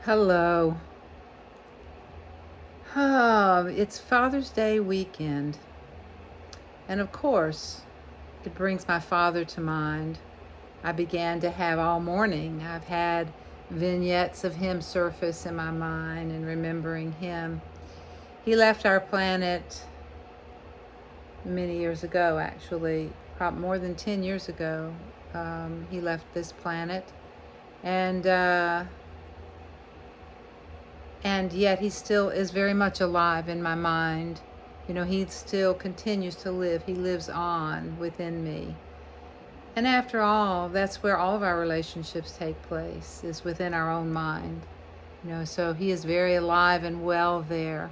Hello. It's Father's Day weekend. And of course, it brings my father to mind. I began to have all morning. I've had vignettes of him surface in my mind and remembering him. He left our planet many years ago, actually, probably more than 10 years ago. He left this planet. And, uh, and yet he still is very much alive in my mind. He still continues to live. He lives on within me. And after all, that's where all of our relationships take place, is within our own mind. So he is very alive and well there.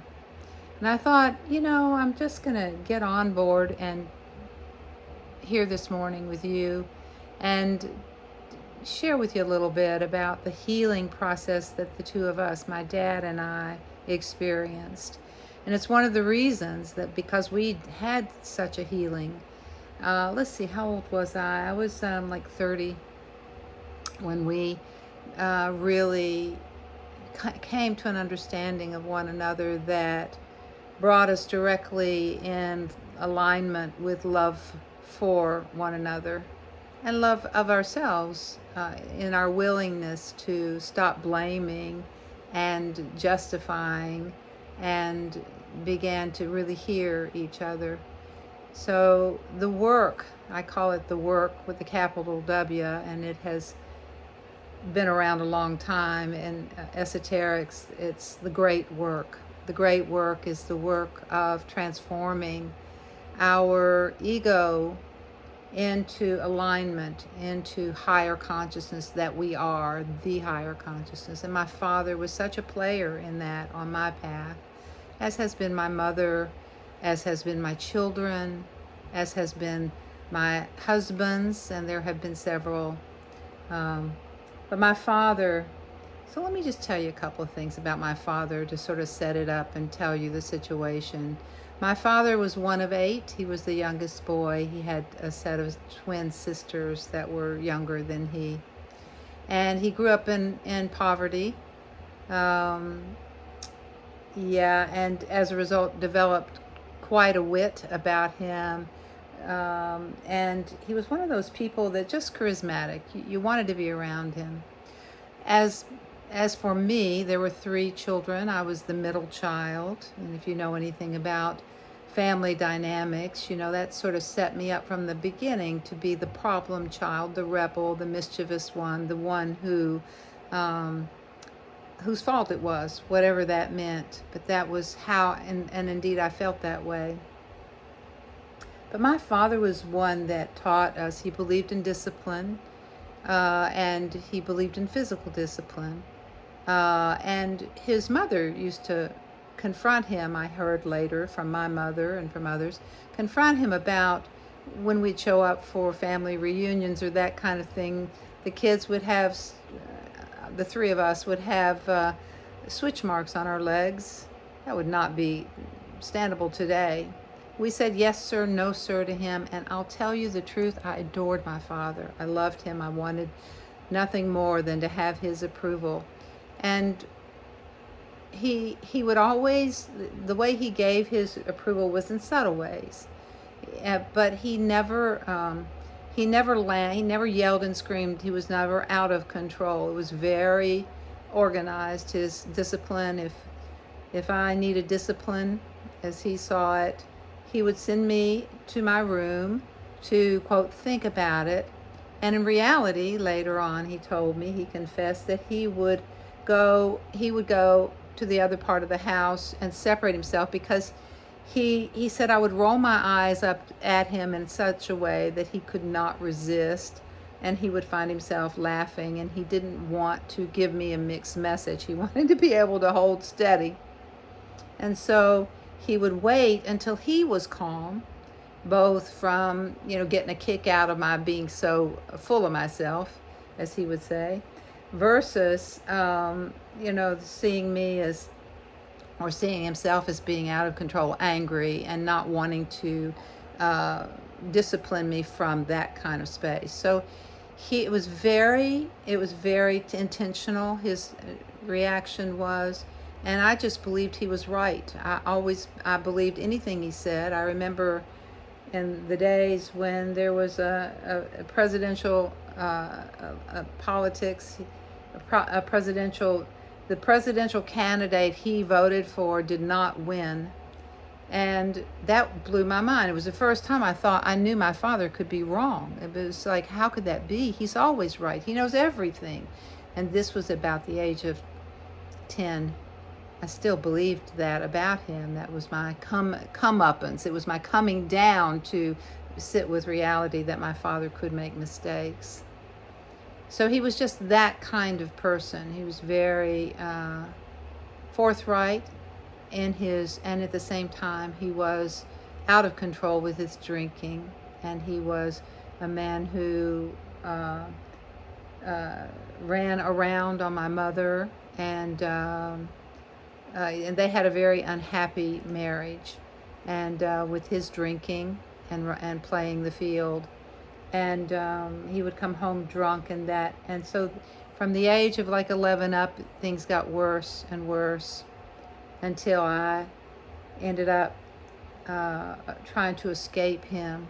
And I thought, I'm just going to get on board and here this morning with you and share with you a little bit about the healing process that the two of us, my dad and I, experienced. And it's one of the reasons that because we had such a healing. Let's see, how old was I? I was like 30 when we really came to an understanding of one another that brought us directly in alignment with love for one another and love of ourselves, in our willingness to stop blaming and justifying and began to really hear each other. So the work, I call it the work with the capital W, and it has been around a long time. In esoterics, it's the great work. The great work is the work of transforming our ego into alignment, into higher consciousness, that we are the higher consciousness. And my father was such a player in that on my path, as has been my mother, as has been my children, as has been my husband's, and there have been several. But my father, so let me just tell you a couple of things about my father to sort of set it up and tell you the situation. My father was one of 8. He was the youngest boy. He had a set of twin sisters that were younger than he. And he grew up in poverty. And as a result, developed quite a wit about him. And he was one of those people that just charismatic. You wanted to be around him. As for me, there were 3 children. I was the middle child. And if you know anything about family dynamics, that sort of set me up from the beginning to be the problem child, the rebel, the mischievous one, the one whose fault it was, whatever that meant. But that was how, and indeed I felt that way. But my father was one that taught us. He believed in discipline, and he believed in physical discipline. And his mother used to confront him, I heard later from my mother and from others, confront him about when we'd show up for family reunions or that kind of thing. The kids would have, the 3 of us would have switch marks on our legs. That would not be standable today. We said yes sir, no sir to him, and I'll tell you the truth, I adored my father. I loved him. I wanted nothing more than to have his approval. And he would always, the way he gave his approval was in subtle ways, but he never yelled and screamed. He was never out of control. It was very organized, his discipline. If I needed discipline, as he saw it, he would send me to my room to, quote, think about it. And in reality, later on, he told me, he confessed that he would go to the other part of the house and separate himself, because he said I would roll my eyes up at him in such a way that he could not resist, and he would find himself laughing, and he didn't want to give me a mixed message. He wanted to be able to hold steady. And so he would wait until he was calm, both from, getting a kick out of my being so full of myself, as he would say, versus, seeing me as, or seeing himself as being out of control, angry, and not wanting to discipline me from that kind of space. So it was very intentional. His reaction was. And I just believed he was right. I believed anything he said. I remember in the days when there was a presidential politics, a presidential, the presidential candidate he voted for did not win. And that blew my mind. It was the first time I knew my father could be wrong. It was like, how could that be? He's always right. He knows everything. And this was about the age of 10. I still believed that about him. That was my comeuppance. It was my coming down to sit with reality that my father could make mistakes. So he was just that kind of person. He was very forthright in his, and at the same time, he was out of control with his drinking. And he was a man who ran around on my mother, and they had a very unhappy marriage, and with his drinking and playing the field, and he would come home drunk, and so from the age of like 11 up, things got worse and worse until I ended up trying to escape him.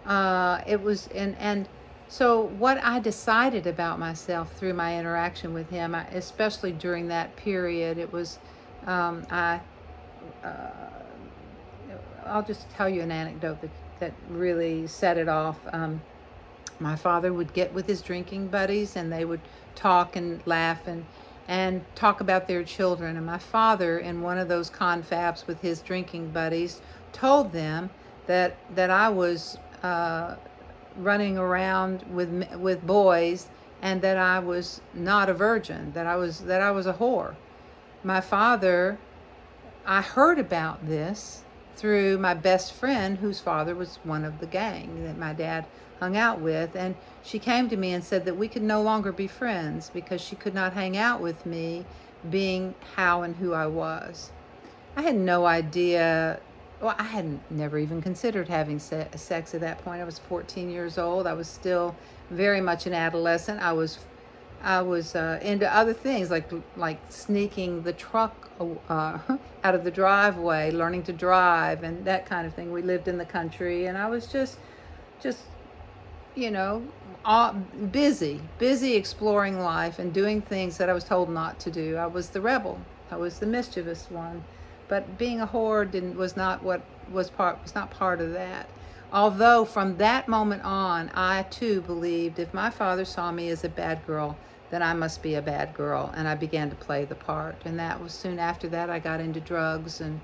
It was and so what I decided about myself through my interaction with him, especially during that period, it was uh, I'll just tell you an anecdote that really set it off. My father would get with his drinking buddies, and they would talk and laugh and talk about their children. And my father, in one of those confabs with his drinking buddies, told them that I was running around with boys, and that I was not a virgin, that I was a whore. My father, I heard about this through my best friend, whose father was one of the gang that my dad hung out with, and she came to me and said that we could no longer be friends because she could not hang out with me being how and who I was. I had no idea. Well, I hadn't never even considered having sex at that point. I was 14 years old. I was still very much an adolescent. I was into other things like sneaking the truck out of the driveway, learning to drive, and that kind of thing. We lived in the country, and I was just you know, busy exploring life and doing things that I was told not to do. I was the rebel. I was the mischievous one. But being a whore was not part of that. Although from that moment on, I too believed if my father saw me as a bad girl, then I must be a bad girl, and I began to play the part. And that was soon after that I got into drugs and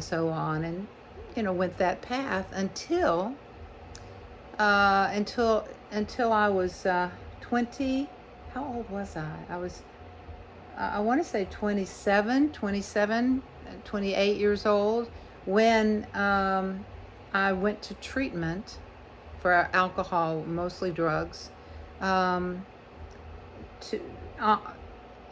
so on, and went that path until I was 20. How old was I? I was I want to say 28 years old when I went to treatment for alcohol, mostly drugs, to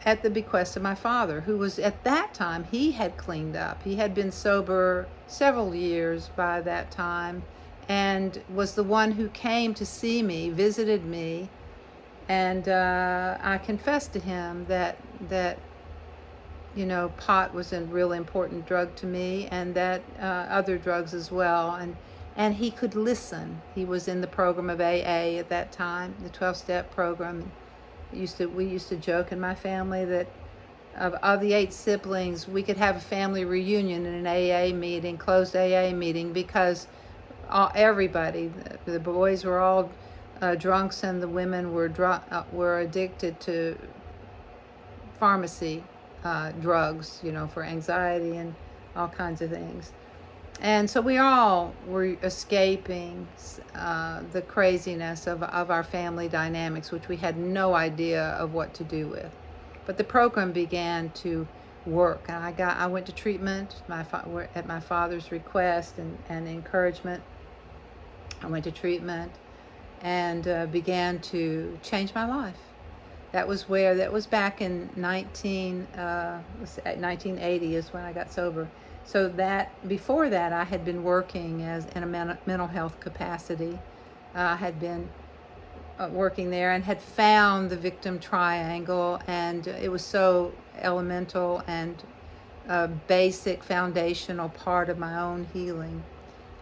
at the bequest of my father, who was at that time, he had cleaned up. He had been sober several years by that time, and was the one who came to see me, visited me, and I confessed to him that pot was a real important drug to me, and that other drugs as well, and he could listen. He was in the program of AA at that time, the 12-step program. We used to joke in my family that of the 8 siblings, we could have a family reunion in an AA meeting, closed AA meeting, because everybody, the boys were all drunks, and the women were addicted to pharmacy drugs, for anxiety and all kinds of things. And so we all were escaping the craziness of our family dynamics, which we had no idea of what to do with. But the program began to work, and I went to treatment at my father's request and encouragement. I went to treatment and began to change my life. That was back in 1980 is when I got sober. So that before that, I had been working in a mental health capacity. I had been working there and had found the victim triangle, and it was so elemental and a basic foundational part of my own healing.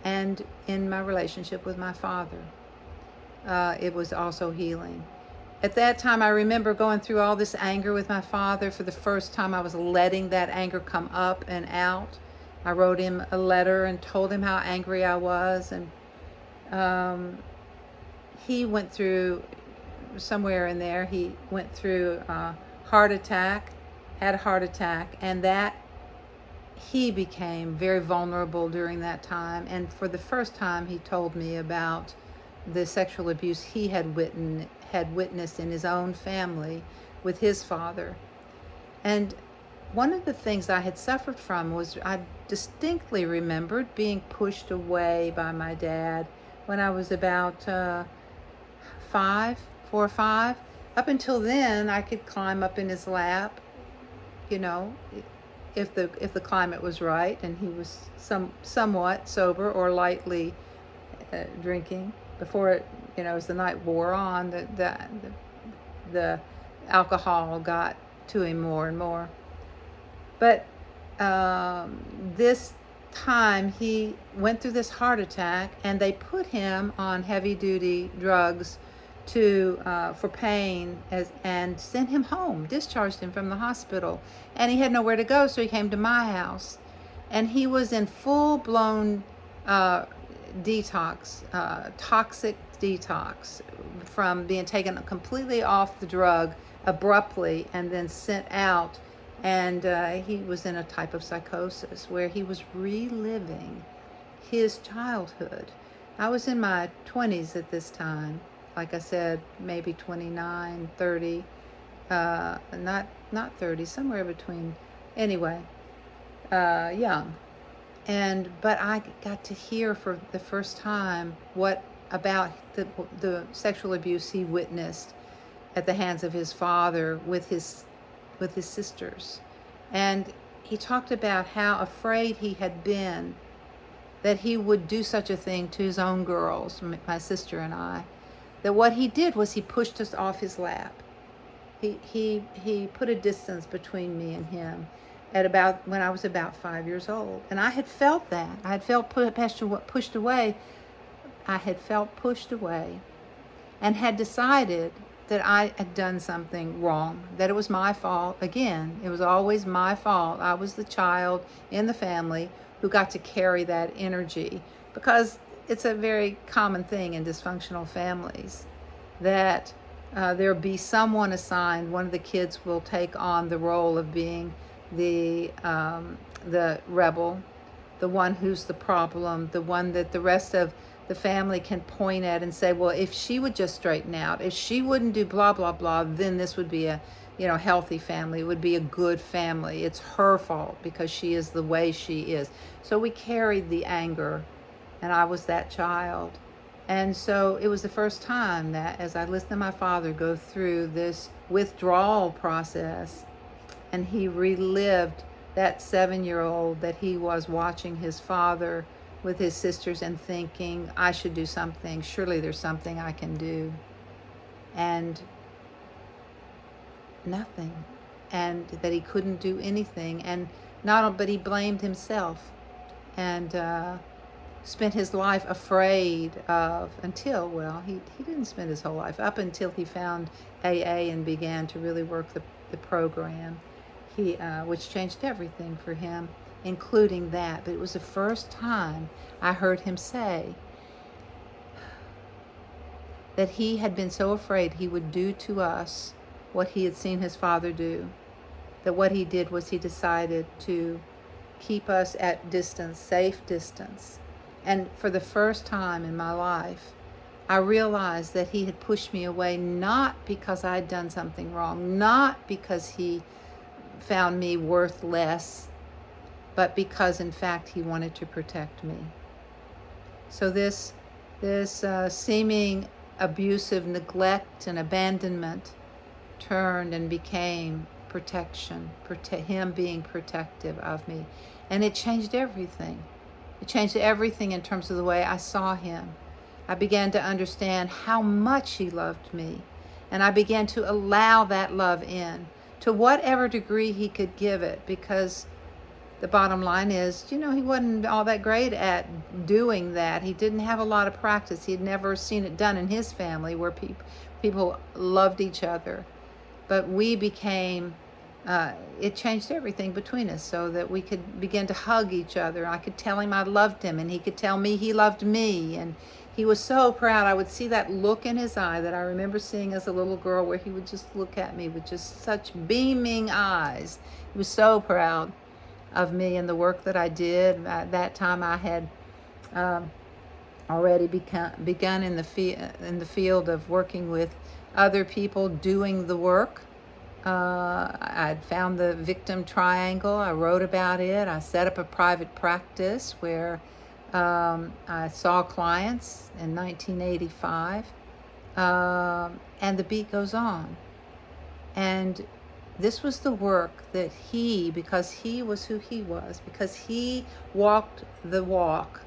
And in my relationship with my father, it was also healing. At that time, I remember going through all this anger with my father. For the first time, I was letting that anger come up and out. I wrote him a letter and told him how angry I was. And he went through, somewhere in there, he went through a heart attack, had a heart attack, and that he became very vulnerable during that time. And for the first time, he told me about the sexual abuse he had witnessed in his own family with his father. And one of the things I had suffered from was I distinctly remembered being pushed away by my dad when I was about 4 or 5. Up until then, I could climb up in his lap, you know, if the climate was right and he was somewhat sober or lightly drinking. Before it, as the night wore on, the alcohol got to him more and more. But this time he went through this heart attack, and they put him on heavy duty drugs for pain, and sent him home, discharged him from the hospital. And he had nowhere to go, so he came to my house. And he was in full-blown detox, toxic detox, from being taken completely off the drug abruptly and then sent out. And he was in a type of psychosis where he was reliving his childhood. I was in my 20s at this time. Like I said, maybe 29, 30, not 30, somewhere between, anyway, young. But I got to hear for the first time about the sexual abuse he witnessed at the hands of his father with his sisters. And he talked about how afraid he had been that he would do such a thing to his own girls, my sister and I. That what he did was he pushed us off his lap. He put a distance between me and him when I was about 5 years old. And I had felt that. I had felt pushed away. I had felt pushed away and had decided that I had done something wrong, that it was my fault. Again, it was always my fault. I was the child in the family who got to carry that energy, because it's a very common thing in dysfunctional families that there'll be someone assigned. One of the kids will take on the role of being the rebel, the one who's the problem, the one that the rest of the family can point at and say, well, if she would just straighten out, if she wouldn't do blah, blah, blah, then this would be a healthy family. It would be a good family. It's her fault because she is the way she is. So we carried the anger, and I was that child. And so it was the first time that, as I listened to my father go through this withdrawal process, and he relived that 7-year-old that he was watching his father with his sisters and thinking, I should do something. Surely there's something I can do. And nothing. And that he couldn't do anything. And but he blamed himself. And spent his life afraid of, he didn't spend his whole life, up until he found AA and began to really work the program, which changed everything for him, including that. But it was the first time I heard him say that he had been so afraid he would do to us what he had seen his father do, that what he did was he decided to keep us at distance, safe distance. And for the first time in my life, I realized that he had pushed me away, not because I had done something wrong, not because he found me worth less, but because, in fact, he wanted to protect me. So this seeming abusive neglect and abandonment turned and became protection, him being protective of me. And it changed everything. It changed everything in terms of the way I saw him. I began to understand how much he loved me. And I began to allow that love in to whatever degree he could give it, because the bottom line is, he wasn't all that great at doing that. He didn't have a lot of practice. He'd never seen it done in his family where people loved each other. But we became, it changed everything between us so that we could begin to hug each other. I could tell him I loved him, and he could tell me he loved me. And he was so proud. I would see that look in his eye that I remember seeing as a little girl, where he would just look at me with just such beaming eyes. He was so proud of me and the work that I did. At that time, I had already begun in the field of working with other people doing the work. I'd found the victim triangle. I wrote about it. I set up a private practice where I saw clients in 1985. And the beat goes on. And this was the work that because he was who he was, because he walked the walk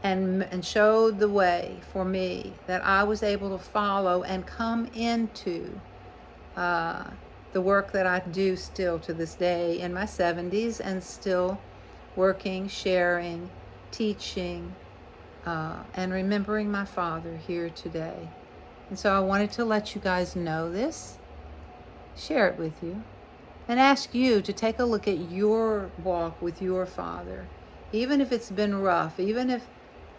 and showed the way for me, that I was able to follow and come into the work that I do still to this day in my 70s, and still working, sharing, teaching, and remembering my father here today. And so I wanted to let you guys know this, share it with you, and ask you to take a look at your walk with your father. Even if it's been rough, even if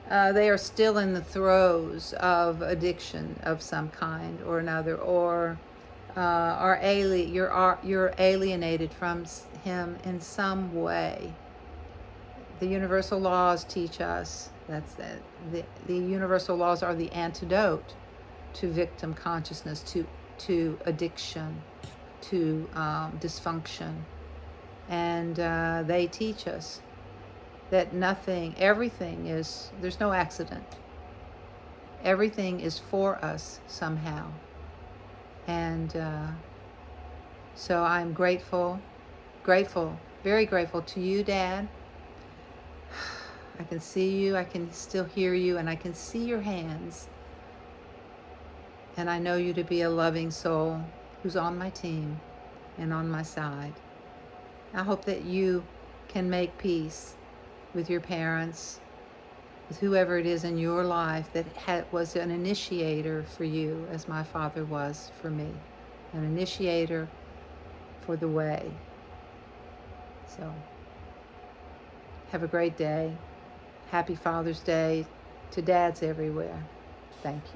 they are still in the throes of addiction of some kind or another, or you're alienated from him in some way. The universal laws teach us the universal laws are the antidote to victim consciousness, to addiction, to dysfunction. And they teach us that there's no accident. Everything is for us somehow. And so I'm grateful, very grateful to you, Dad. I can see you, I can still hear you, and I can see your hands. And I know you to be a loving soul who's on my team and on my side. I hope that you can make peace with your parents, with whoever it is in your life that was an initiator for you, as my father was for me, an initiator for the way. So, have a great day. Happy Father's Day to dads everywhere. Thank you.